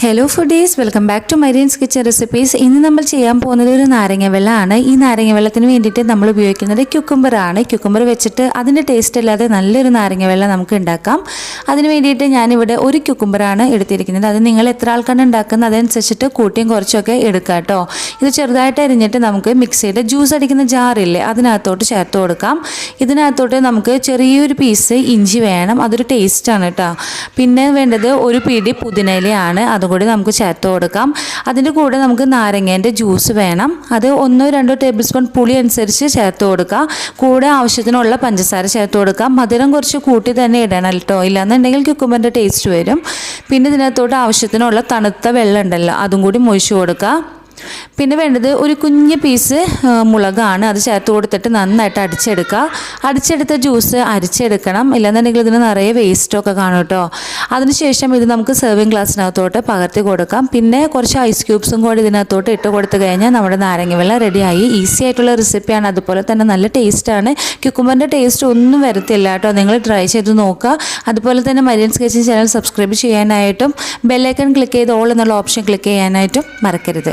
Hello foodies, welcome back to Marian's kitchen recipes. ഇന്ന് നമ്മൾ ചെയ്യാൻ പോകുന്നത് ഒരു നാരങ്ങ വെള്ളമാണ്. ഈ നാരങ്ങ വെള്ളത്തിന് വേണ്ടിയിട്ട് നമ്മൾ ഉപയോഗിക്കുന്നത് ക്യുക്കുംബറാണ്. ക്യുക്കുംബർ വെച്ചിട്ട് അതിൻ്റെ ടേസ്റ്റ് അല്ലാതെ നല്ലൊരു നാരങ്ങ വെള്ളം നമുക്ക് ഉണ്ടാക്കാം. അതിന് വേണ്ടിയിട്ട് ഞാനിവിടെ ഒരു ക്യുക്കുംബറാണ് എടുത്തിരിക്കുന്നത്. അത് നിങ്ങൾ എത്ര ആൾക്കാണ് ഉണ്ടാക്കുന്നത് അതനുസരിച്ചിട്ട് കൂട്ടിയും കുറച്ചൊക്കെ എടുക്കാം കേട്ടോ. ഇത് ചെറുതായിട്ട് അരിഞ്ഞിട്ട് നമുക്ക് മിക്സിയുടെ ജ്യൂസ് അടിക്കുന്ന ജാറില്ലേ അതിനകത്തോട്ട് ചേർത്ത് കൊടുക്കാം. ഇതിനകത്തോട്ട് നമുക്ക് ചെറിയൊരു പീസ് ഇഞ്ചി വേണം, അതൊരു ടേസ്റ്റാണ് കേട്ടോ. പിന്നെ വേണ്ടത് ഒരു പിടി പുതിനയിലയാണ്, അതുകൂടി നമുക്ക് ചേർത്ത് കൊടുക്കാം. അതിൻ്റെ കൂടെ നമുക്ക് നാരങ്ങേൻ്റെ ജ്യൂസ് വേണം, അത് 1-2 ടേബിൾ സ്പൂൺ പുളി അനുസരിച്ച് ചേർത്ത് കൊടുക്കുക. കൂടെ ആവശ്യത്തിനുള്ള പഞ്ചസാര ചേർത്ത് കൊടുക്കാം. മധുരം കുറച്ച് കൂട്ടി തന്നെ ഇടണം കേട്ടോ, ഇല്ലാന്നുണ്ടെങ്കിൽ ക്യുക്കുംബറിൻ്റെ ടേസ്റ്റ് വരും. പിന്നെ ഇതിനകത്തോട്ട് ആവശ്യത്തിനുള്ള തണുത്ത വെള്ളം ഉണ്ടല്ലോ അതും കൂടി ഒഴിച്ച് കൊടുക്കുക. പിന്നെ വേണ്ടത് ഒരു കുഞ്ഞ് പീസ് മുളകാണ്, അത് ചേർത്ത് കൊടുത്തിട്ട് നന്നായിട്ട് അടിച്ചെടുക്കുക. അടിച്ചെടുത്ത ജ്യൂസ് അരിച്ചെടുക്കണം, ഇല്ലാന്നുണ്ടെങ്കിൽ ഇതിന് നിറയെ വേസ്റ്റൊക്കെ കാണും കേട്ടോ. അതിനുശേഷം ഇത് നമുക്ക് സെർവിങ് ഗ്ലാസ്സിനകത്തോട്ട് പകർത്തി കൊടുക്കാം. പിന്നെ കുറച്ച് ഐസ് ക്യൂബ്സും കൂടി ഇതിനകത്തോട്ട് ഇട്ട് കൊടുത്തു കഴിഞ്ഞാൽ നമ്മുടെ നാരങ്ങ വെള്ളം റെഡിയായി. ഈസി ആയിട്ടുള്ള റെസിപ്പിയാണ്, അതുപോലെ തന്നെ നല്ല ടേസ്റ്റാണ്. ക്യുക്കുംബറിൻ്റെ ടേസ്റ്റ് ഒന്നും വരത്തില്ല കേട്ടോ, നിങ്ങൾ ട്രൈ ചെയ്ത് നോക്കുക. അതുപോലെ തന്നെ മരിയൻസ് കിച്ചൺ ചാനൽ സബ്സ്ക്രൈബ് ചെയ്യാനായിട്ടും ബെല്ലൈക്കൺ ക്ലിക്ക് ചെയ്ത് ഓൾ എന്നുള്ള ഓപ്ഷൻ ക്ലിക്ക് ചെയ്യാനായിട്ടും മറക്കരുത്.